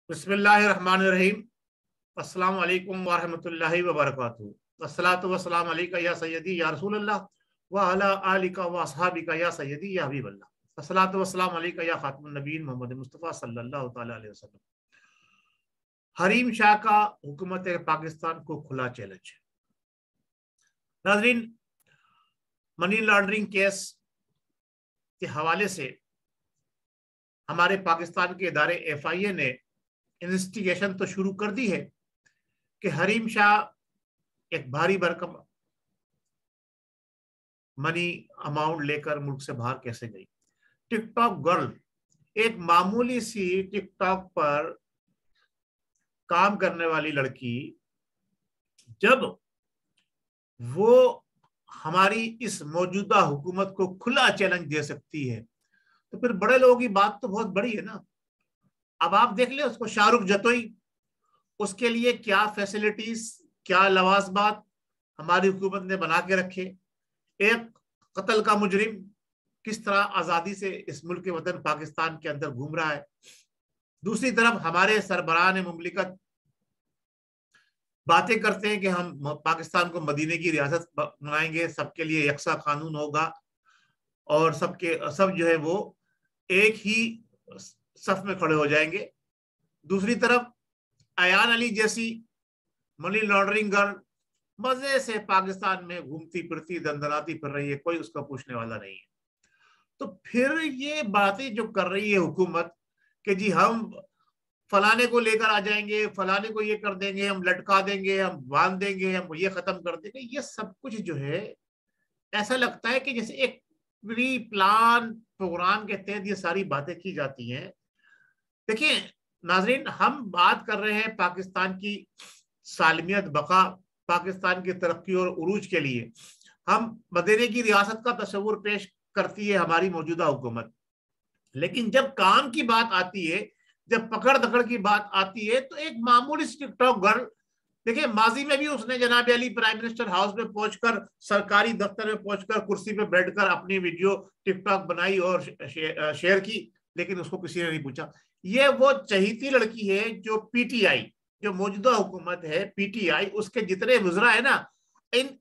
बिस्मिल्लाहिर्रहमानिर्रहीम। अस्सलाम वालेकुम व रहमतुल्लाहि व बरकातुहू। वस्सलातु वस्सलामु अलैका या सय्यदी या रसूलल्लाह व अला आलिका व अस्हाबिका या सय्यदी या हबीबल्लाह। वस्सलातु वस्सलामु अलैका या खातमुन नबीय्यीन मोहम्मद मुस्तफ़ा सल्लल्लाहु तआला अलैहि वसल्लम। हरीम शाह का हुकूमत पाकिस्तान को खुला चैलेंज। नाज़रीन, मनी लॉन्ड्रिंग केस के हवाले से हमारे पाकिस्तान के इदारे FIA ने इन्वेस्टिगेशन तो शुरू कर दी है कि हरीम शाह एक भारी भरकम मनी अमाउंट लेकर मुल्क से बाहर कैसे गई। टिकटॉक गर्ल, एक मामूली सी टिकटॉक पर काम करने वाली लड़की, जब वो हमारी इस मौजूदा हुकूमत को खुला चैलेंज दे सकती है तो फिर बड़े लोगों की बात तो बहुत बड़ी है ना। अब आप देख ले उसको शाहरुख जतोई, उसके लिए क्या फैसिलिटीज, क्या लवाजमात हमारी हुकूमत ने बना के रखे। एक कत्ल का मुजरिम किस तरह आजादी से इस मुल्क के वतन पाकिस्तान के अंदर घूम रहा है। दूसरी तरफ हमारे सरबराह मुमलिकत बातें करते हैं कि हम पाकिस्तान को मदीने की रियासत बनाएंगे, सबके लिए यकसा कानून होगा और सबके सब जो है वो एक ही सफ में खड़े हो जाएंगे। दूसरी तरफ अयान अली जैसी मनी लॉन्ड्रिंग गर्ल मजे से पाकिस्तान में घूमती फिरती दंदनाती फिर रही है, कोई उसका पूछने वाला नहीं है। तो फिर ये बातें जो कर रही है हुकूमत कि जी हम फलाने को लेकर आ जाएंगे, फलाने को ये कर देंगे, हम लटका देंगे, हम बांध देंगे, हम ये खत्म कर देंगे, ये सब कुछ जो है ऐसा लगता है कि जैसे एक प्री प्लान प्रोग्राम के तहत ये सारी बातें की जाती हैं। देखिए नाजरीन, हम बात कर रहे हैं पाकिस्तान की सालमियत बका, पाकिस्तान की तरक्की और उरूज के लिए हम मदीने की रियासत का तस्वुर पेश करती है हमारी मौजूदा हुकूमत। लेकिन जब काम की बात आती है, जब पकड़ दकड़ की बात आती है, तो एक मामूली टिकटॉक गर्ल, देखिए माजी में भी उसने जनाब अली प्राइम मिनिस्टर हाउस में पहुंचकर, सरकारी दफ्तर में पहुंचकर कुर्सी पे बैठकर अपनी वीडियो टिकटॉक बनाई और शेयर की, लेकिन उसको किसी ने नहीं पूछा। ये वो चहीती लड़की है जो PTI, जो मौजूदा हुकूमत है PTI, उसके जितने वज़रा है ना,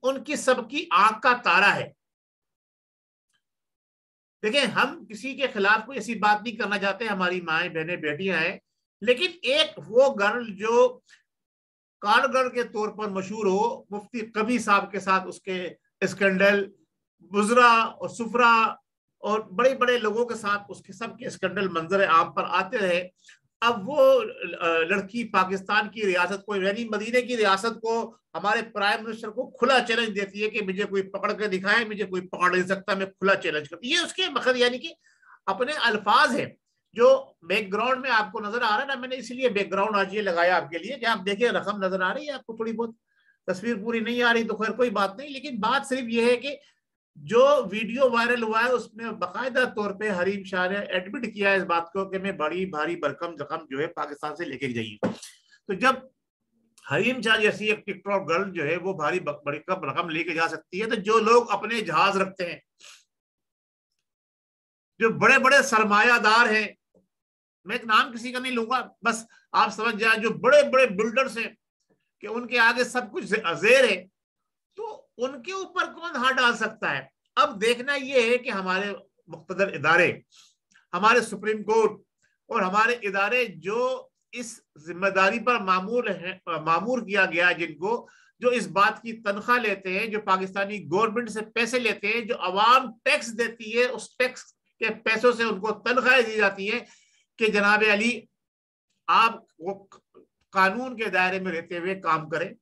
उनकी सबकी आंख का तारा है। देखिए हम किसी के खिलाफ कोई ऐसी बात नहीं करना चाहते, हमारी माएं बहनें बेटियां हैं, लेकिन एक वो गर्ल जो कारगर के तौर पर मशहूर हो, मुफ्ती कबीर साहब के साथ उसके स्कैंडल, बुजरा और सुफरा और बड़े बड़े लोगों के साथ उसके सबके स्कैंडल मंजर आम पर आते रहे। अब वो लड़की पाकिस्तान की रियासत को, यानी मदीने की रियासत को, हमारे प्राइम मिनिस्टर को खुला चैलेंज देती है कि मुझे कोई पकड़ के दिखाए, मुझे कोई पकड़ नहीं सकता, मैं खुला चैलेंज करती। ये उसके मकसद, यानी कि अपने अल्फाज है जो बैकग्राउंड में आपको नजर आ रहा है ना। मैंने इसलिए बैकग्राउंड आज ये लगाया आपके लिए कि आप देखिए रकम नजर आ रही है आपको, थोड़ी बहुत तस्वीर पूरी नहीं आ रही तो खैर कोई बात नहीं। लेकिन बात सिर्फ ये है कि जो वीडियो वायरल हुआ है उसमें बाकायदा तौर पे हरीम शाह ने एडमिट किया है इस बात को कि मैं बड़ी भारी भरकम रकम जो है पाकिस्तान से लेके गई। तो जब हरीम शाह जैसी एक टिकटॉक गर्ल जो है वो भारी बड़ी कम रकम लेके जा सकती है, तो जो लोग अपने जहाज रखते हैं, जो बड़े बड़े सरमायादार हैं, मैं एक नाम किसी का नहीं लूंगा, बस आप समझ जाए, जो बड़े बड़े बिल्डर्स हैं कि उनके आगे सब कुछ अजेर है, तो उनके ऊपर कौन हाथ डाल सकता है। अब देखना यह है कि हमारे मुख्तदर इदारे, हमारे सुप्रीम कोर्ट और इदारे इदारे जो इस जिम्मेदारी पर मामूर किया गया, जिनको, जो इस बात की तनख्वाह लेते हैं, जो पाकिस्तानी गवर्नमेंट से पैसे लेते हैं, जो अवाम टैक्स देती है, उस टैक्स के पैसों से उनको तनख्वाहें दी जाती है कि जनाब अली आप वो कानून के दायरे में रहते हुए काम करें,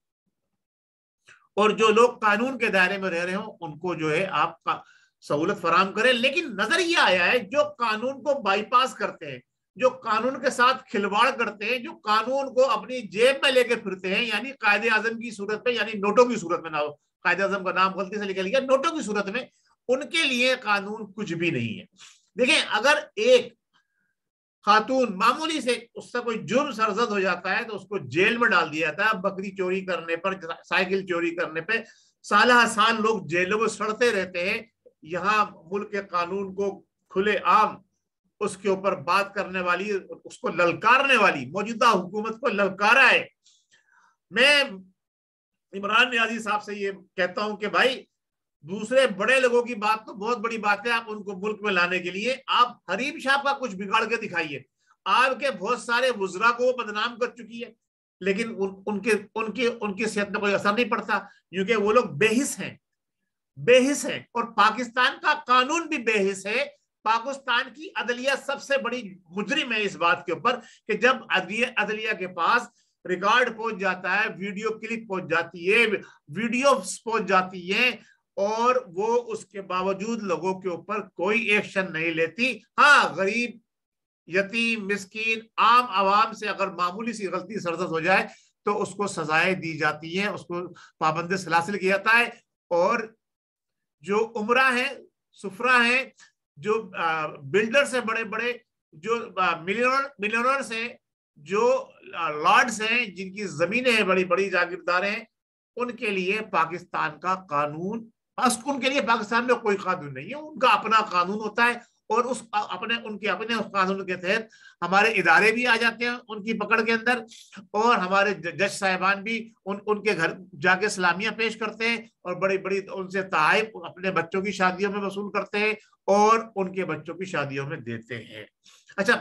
और जो लोग कानून के दायरे में रह रहे हो उनको जो है आप सहूलत फराम करें। लेकिन नजर ये आया है जो कानून को बाईपास करते हैं, जो कानून के साथ खिलवाड़ करते हैं, जो कानून को अपनी जेब में लेके फिरते हैं, यानी कायदे आजम की सूरत में, यानी नोटों की सूरत में, ना कायदे आजम का नाम गलती से निकल गया, नोटों की सूरत में, उनके लिए कानून कुछ भी नहीं है। देखें, अगर एक खातून मामूली से उससे कोई जुर्म सरजद हो जाता है तो उसको जेल में डाल दिया जाता है। बकरी चोरी करने पर, साइकिल चोरी करने पे साल लोग जेलों में सड़ते रहते हैं। यहाँ मुल्क के कानून को खुले आम उसके ऊपर बात करने वाली, उसको ललकारने वाली मौजूदा हुकूमत को ललकारा है। मैं इमरान नियाजी साहब से ये कहता हूं कि भाई दूसरे बड़े लोगों की बात तो बहुत बड़ी बात है, आप उनको मुल्क में लाने के लिए आप हरीम शाह का कुछ बिगाड़ के दिखाइए। आपके बहुत सारे वुज़रा को वो बदनाम कर चुकी है, लेकिन उनके उनके उनकी सेहत में कोई असर नहीं पड़ता, क्योंकि वो लोग बेहिस हैं, बेहिस है। और पाकिस्तान का कानून भी बेहिस है। पाकिस्तान की अदलिया सबसे बड़ी मुजरिम है इस बात के ऊपर कि जब अदलिया के पास रिकॉर्ड पहुंच जाता है, वीडियो क्लिप पहुंच जाती है, वीडियो पहुंच जाती है, और वो उसके बावजूद लोगों के ऊपर कोई एक्शन नहीं लेती। हाँ, गरीब, यतीम, मिस्कीन, आम आवाम से अगर मामूली सी गलती सरजद हो जाए तो उसको सजाएं दी जाती हैं, उसको पाबंदी सलासिल किया जाता है। और जो उमरा है, सुफरा है, जो बिल्डर्स है, बड़े बड़े जो मिलियनर्स हैं, जो लॉर्ड्स हैं, जिनकी जमीनें हैं, बड़ी बड़ी जागीरदार हैं, उनके लिए पाकिस्तान का कानून, उनके लिए पाकिस्तान में कोई कानून नहीं है, उनका अपना कानून होता है। और उस उनके अपने उस कानून के तहत हमारे इदारे भी आ जाते हैं उनकी पकड़ के अंदर, और हमारे जज साहिबान भी उनके घर जाके सलामियां पेश करते हैं, और बड़ी बड़ी उनसे तहाइफ अपने बच्चों की शादियों में वसूल करते हैं और उनके बच्चों की शादियों में देते हैं। अच्छा,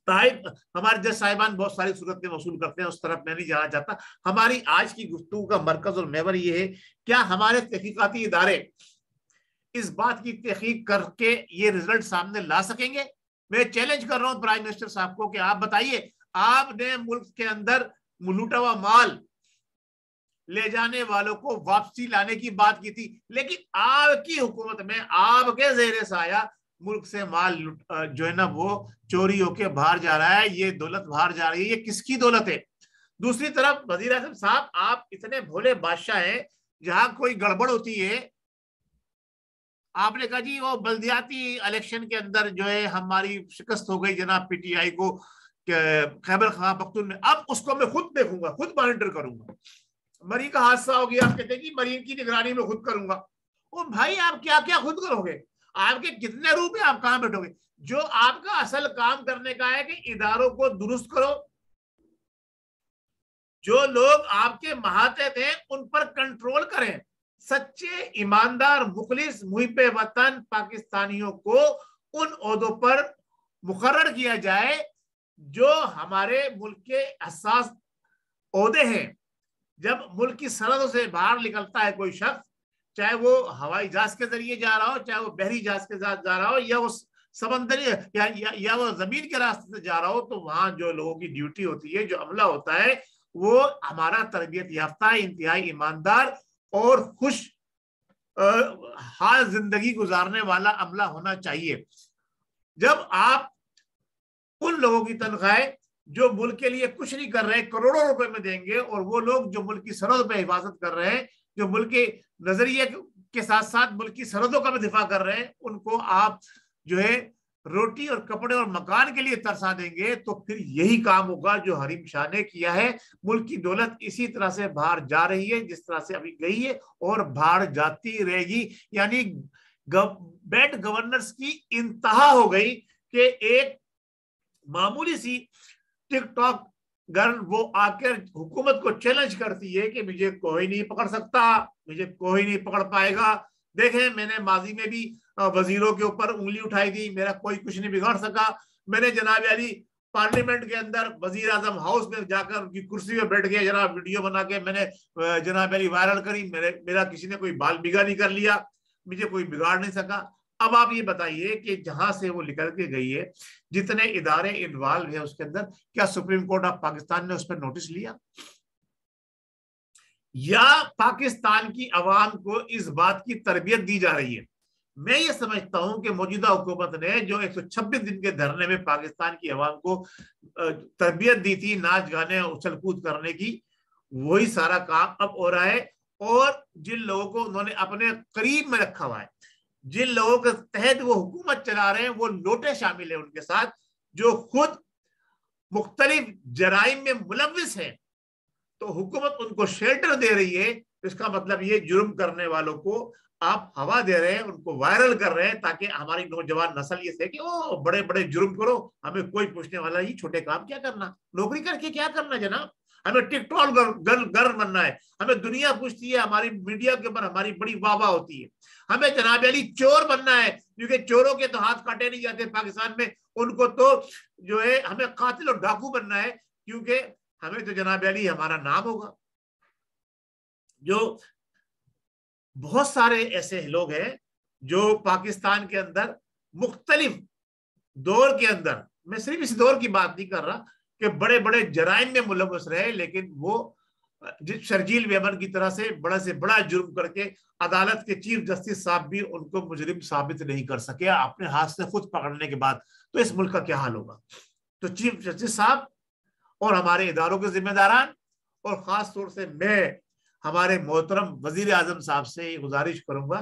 ताइब हमारे जज साहिबान बहुत सारी सूरत में वसूल करते हैं, उस तरफ मैं नहीं जाना चाहता। हमारी आज की गुफ्तगू का मरकज और महवर ये है, क्या हमारे तहकीकाती इदारे इस बात की तहकीक करके ये रिजल्ट सामने ला सकेंगे? मैं चैलेंज कर रहा हूं प्राइम मिनिस्टर साहब को कि आप बताइए, आपने मुल्क के अंदर लूटा हुआ माल ले जाने वालों को वापसी लाने की बात की थी, लेकिन आपकी हुकूमत में आपके जेर साया मुल्क से माल जो है ना वो चोरी होके बाहर जा रहा है, ये दौलत बाहर जा रही है। ये किसकी दौलत है? दूसरी तरफ वजीर आज़म साहब, आप इतने भोले बादशाह हैं, जहां कोई गड़बड़ होती है आपने कहा जी वो बल्दियाती इलेक्शन के अंदर जो है हमारी शिकस्त हो गई जनाब पीटीआई को खैबर पख्तून में, अब उसको मैं खुद देखूंगा, खुद मॉनिटर करूंगा। मरी का हादसा हो गया, आप कहते हैं कि मरीन की निगरानी में खुद करूंगा। ओ भाई, आप क्या क्या खुद करोगे? आपके कितने रूप है? आप कहां बैठोगे? जो आपका असल काम करने का है कि इदारों को दुरुस्त करो, जो लोग आपके महातहत हैं उन पर कंट्रोल करें, सच्चे ईमानदार मुखलिस मुहिब्बे वतन पाकिस्तानियों को उन ओहदों पर मुकर्रर किया जाए जो हमारे मुल्क के हसास ओहदे हैं। जब मुल्क की सरहदों से बाहर निकलता है कोई शख्स, चाहे वो हवाई जहाज के जरिए जा रहा हो, चाहे वो बहरी जहाज के साथ जा रहा हो, या वो समंदरी या वो जमीन के रास्ते से जा रहा हो, तो वहां जो लोगों की ड्यूटी होती है, जो अमला होता है, वो हमारा तरबियत याफ्ता, इंतहाई ईमानदार और खुश हाल जिंदगी गुजारने वाला अमला होना चाहिए। जब आप उन लोगों की तनख्वाहें जो मुल्क के लिए कुछ नहीं कर रहे करोड़ों रुपए में देंगे, और वो लोग जो मुल्क की सरहद पे हिफाजत कर रहे हैं, जो मुल्क के नजरिए के साथ साथ मुल्क की सरहदों का भी दिफा कर रहे हैं, उनको आप जो है रोटी और कपड़े और मकान के लिए तरसा देंगे, तो फिर यही काम होगा जो हरीम शाह ने किया है। मुल्क की दौलत इसी तरह से बाहर जा रही है जिस तरह से अभी गई है, और बाहर जाती रहेगी। यानी बैड गवर्नेंस की इंतहा हो गई कि एक मामूली सी टिकटॉक गर्ल वो आकर हुकूमत को चैलेंज करती है कि मुझे कोई नहीं पकड़ सकता, मुझे कोई नहीं पकड़ पाएगा। देखें, मैंने माजी में भी वजीरों के ऊपर उंगली उठाई थी, मेरा कोई कुछ नहीं बिगाड़ सका। मैंने जनाब अली पार्लियामेंट के अंदर वजीर आजम हाउस में जाकर उनकी कुर्सी में बैठ गया, जनाब वीडियो बना के मैंने जनाब अली वायरल करी, मेरा किसी ने कोई बाल बिगा नहीं कर लिया, मुझे कोई बिगाड़ नहीं सका। अब आप ये बताइए कि जहां से वो निकल के गई है, जितने इदारे इन्वॉल्व है उसके अंदर, क्या सुप्रीम कोर्ट ऑफ पाकिस्तान ने उस पर नोटिस लिया? या पाकिस्तान की आवाम को इस बात की तरबियत दी जा रही है? मैं ये समझता हूं कि मौजूदा हुकूमत ने जो 126 दिन के धरने में पाकिस्तान की आवाम को तरबियत दी थी नाच गाने उछल कूद करने की, वही सारा काम अब हो रहा है। और जिन लोगों को उन्होंने अपने करीब में रखा हुआ है, जिन लोगों के तहत वो हुकूमत चला रहे हैं, वो लोटे शामिल है उनके साथ, जो खुद मुख्तलिफ जराइम में मुलव्विस है, तो हुकूमत उनको शेल्टर दे रही है। इसका मतलब ये जुर्म करने वालों को आप हवा दे रहे हैं, उनको वायरल कर रहे हैं, ताकि हमारी नौजवान नस्ल ये से कि ओ बड़े बड़े जुर्म करो, हमें कोई पूछने वाला ही, छोटे काम क्या करना, नौकरी करके क्या करना जनाब, हमें टिकटॉक गर्ल बनना है, हमें दुनिया पूछती है, हमारी मीडिया के ऊपर हमारी बड़ी वाहवाह होती है, हमें जनाब अली चोर बनना है, क्योंकि चोरों के तो हाथ काटे नहीं जाते पाकिस्तान में, उनको तो जो है हमें कातिल और डाकू बनना है, क्योंकि हमें तो जनाब अली हमारा नाम होगा। जो बहुत सारे ऐसे लोग हैं जो पाकिस्तान के अंदर मुख्तलिफ दौर के अंदर, मैं सिर्फ इस दौर की बात नहीं कर रहा कि बड़े बड़े जराइम में मुलव्वस रहे, लेकिन वो शर्जील मेमन की तरह से बड़ा जुर्म करके अदालत के चीफ जस्टिस साहब भी उनको मुजरिम साबित नहीं कर सके अपने हाथ से खुद पकड़ने के बाद, तो इस मुल्क का क्या हाल होगा। तो चीफ जस्टिस साहब और हमारे इदारों के जिम्मेदारान, और खास तौर से मैं हमारे मोहतरम वजीर आजम साहब से ये गुजारिश करूंगा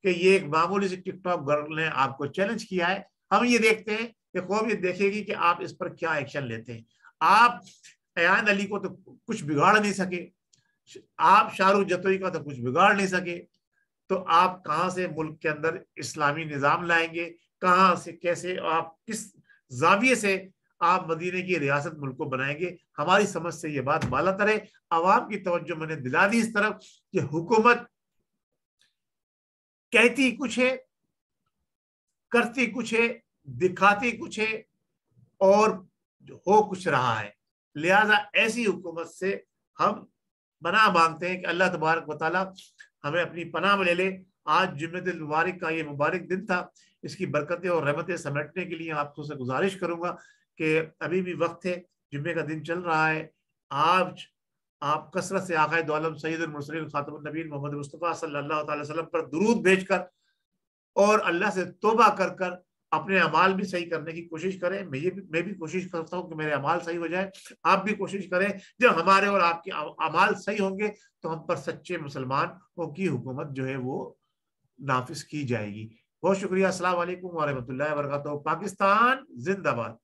कि ये एक मामूली सी टिकटॉक गर्ल ने आपको चैलेंज किया है, हम ये देखते हैं कि कौम ये देखेगी कि आप इस पर क्या एक्शन लेते हैं। आप अयान अली को तो कुछ बिगाड़ नहीं सके, आप शाहरुख जतोई का तो कुछ बिगाड़ नहीं सके, तो आप कहां से मुल्क के अंदर इस्लामी निजाम लाएंगे, कहां से कैसे आप किस जाविये से आप मदीने की रियासत मुल्क को बनाएंगे। हमारी समझ से ये बात बाला तर है। आवाम की तवज्जो मैंने दिला दी इस तरफ कि हुकूमत कहती कुछ है, करती कुछ है, दिखाती कुछ है, और हो कुछ रहा है। लिहाजा ऐसी हुकूमत से हम पनाह मांगते हैं कि अल्लाह तबारक व तआला हमें अपनी पनाह में ले ले। आज जुम्मतुल मुबारक का ये मुबारक दिन था, इसकी बरकतें और रहमतें समेटने के लिए आपको से गुजारिश करूंगा कि अभी भी वक्त है, जुम्मे का दिन चल रहा है। आज आप कसरत से आक़ाए दो आलम सय्यदुल मुरसलीन खातमुन नबीय्यीन मोहम्मद मुस्तफ़ा सल्लल्लाहु अलैहि वसल्लम पर दुरूद भेजकर और अल्लाह से तौबा कर कर अपने अमाल भी सही करने की कोशिश करें। मैं भी कोशिश करता हूँ कि मेरे अमाल सही हो जाए, आप भी कोशिश करें। जब हमारे और आपके अमाल सही होंगे तो हम पर सच्चे मुसलमानों की हुकूमत जो है वो नाफिज की जाएगी। बहुत शुक्रिया। अस्सलाम वालेकुम व रहमतुल्लाहि व बरकातहू। पाकिस्तान जिंदाबाद।